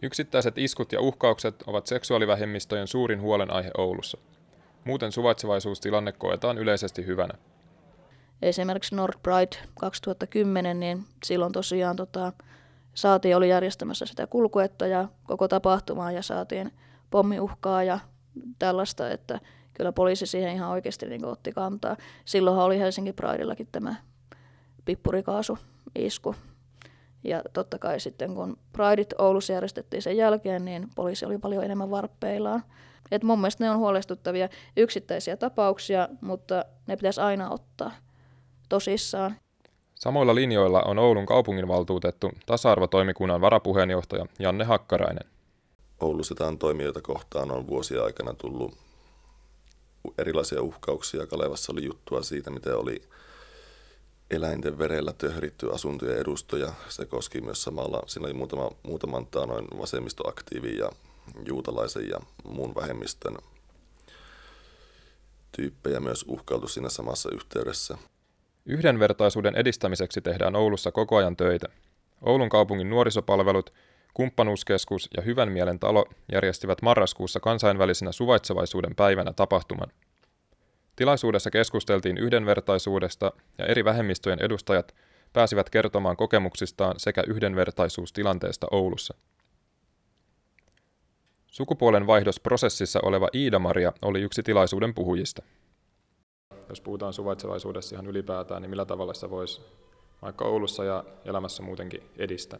Yksittäiset iskut ja uhkaukset ovat seksuaalivähemmistöjen suurin huolenaihe Oulussa. Muuten suvaitsevaisuustilanne koetaan yleisesti hyvänä. Esimerkiksi North Pride 2010, niin silloin tosiaan saatiin oli järjestämässä sitä kulkuetta ja koko tapahtumaa ja saatiin pommiuhkaa ja tällaista, että kyllä poliisi siihen ihan oikeasti niin otti kantaa. Silloinhan oli Helsinki Pridellakin tämä pippurikaasu-isku. Ja totta kai sitten kun Prideit Oulussa järjestettiin sen jälkeen, niin poliisi oli paljon enemmän varppeillaan. Et mun mielestä ne on huolestuttavia yksittäisiä tapauksia, mutta ne pitäisi aina ottaa tosissaan. Samoilla linjoilla on Oulun kaupunginvaltuutettu tasa-arvotoimikunnan varapuheenjohtaja Janne Hakkarainen. Oulussa toimijoita kohtaan on vuosien aikana tullut erilaisia uhkauksia. Kalevassa oli juttua siitä, miten oli eläinten verellä töhritty asuntojen edustoja. Se koski myös samalla, siinä oli muutaman noin vasemmistoaktiivin ja juutalaisen ja muun vähemmistön tyyppejä myös uhkailtu siinä samassa yhteydessä. Yhdenvertaisuuden edistämiseksi tehdään Oulussa koko ajan töitä. Oulun kaupungin nuorisopalvelut, kumppanuuskeskus ja Hyvän mielen talo järjestivät marraskuussa kansainvälisenä suvaitsevaisuuden päivänä tapahtuman. Tilaisuudessa keskusteltiin yhdenvertaisuudesta ja eri vähemmistöjen edustajat pääsivät kertomaan kokemuksistaan sekä yhdenvertaisuustilanteesta Oulussa. Sukupuolenvaihdosprosessissa oleva Iida-Maria oli yksi tilaisuuden puhujista. Jos puhutaan suvaitsevaisuudessa ihan ylipäätään, niin millä tavalla sitä voisi vaikka Oulussa ja elämässä muutenkin edistää?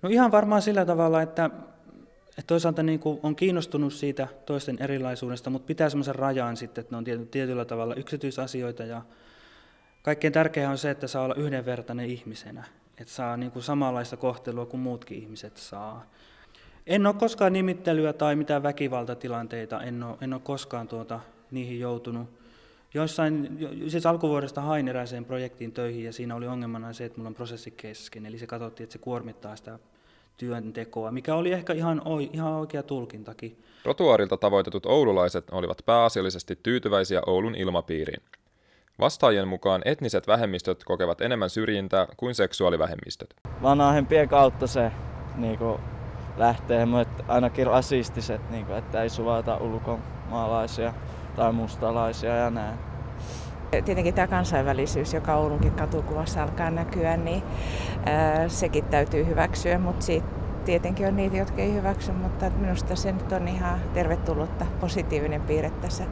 No ihan varmaan sillä tavalla, että toisaalta niin kuin on kiinnostunut siitä toisten erilaisuudesta, mutta pitää semmoisen rajan sitten, että ne on tietyllä tavalla yksityisasioita ja kaikkein tärkeää on se, että saa olla yhdenvertainen ihmisenä, että saa niin kuin samanlaista kohtelua kuin muutkin ihmiset saa. En ole koskaan nimittelyä tai mitään väkivaltatilanteita, en ole koskaan niihin joutunut. Siis alkuvuodesta hain erääseen projektiin töihin ja siinä oli ongelmana se, että mulla on prosessi kesken, eli se katsottiin, että se kuormittaa sitä työntekoa, mikä oli ehkä ihan oikea tulkintakin. Rotuaarilta tavoitetut oululaiset olivat pääasiallisesti tyytyväisiä Oulun ilmapiiriin. Vastaajien mukaan etniset vähemmistöt kokevat enemmän syrjintää kuin seksuaalivähemmistöt. Vanhempien kautta se lähtee, mutta ainakin rasistiset, että ei suvata ulkomaalaisia tai mustalaisia ja näin. Tietenkin tämä kansainvälisyys, joka Oulunkin katukuvassa alkaa näkyä, niin sekin täytyy hyväksyä, mutta tietenkin on niitä, jotka ei hyväksy, mutta minusta se nyt on ihan tervetullutta positiivinen piirre tässä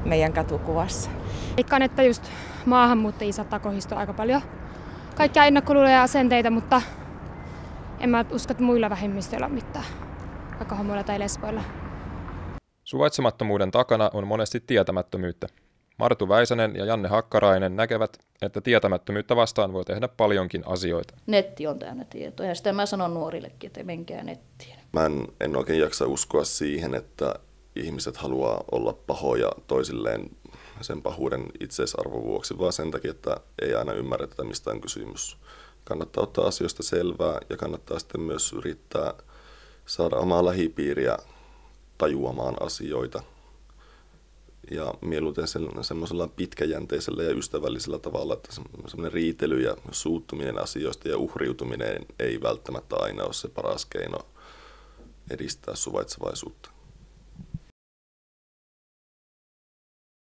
meidän katukuvassa. Veikkaan, että just maahanmuuttajia saattaa kohdistua aika paljon kaikkia ennakkoluuloja ja asenteita, mutta en mä usko, että muilla vähemmistöillä on mitään, vaikka homoilla tai lesboilla. Suvaitsemattomuuden takana on monesti tietämättömyyttä. Martu Väisänen ja Janne Hakkarainen näkevät, että tietämättömyyttä vastaan voi tehdä paljonkin asioita. Netti on täynnä tietoa ja sitä mä sanon nuorillekin, että menkää nettiin. Mä en oikein jaksa uskoa siihen, että ihmiset haluaa olla pahoja toisilleen sen pahuuden itseisarvon vuoksi, vaan sen takia, että ei aina ymmärretä, mistä on kysymys. Kannattaa ottaa asioista selvää ja kannattaa sitten myös yrittää saada omaa lähipiiriä tajuamaan asioita. Ja mieluiten semmoisella pitkäjänteisellä ja ystävällisellä tavalla, että semmoinen riitely ja suuttuminen asioista ja uhriutuminen ei välttämättä aina ole se paras keino edistää suvaitsevaisuutta.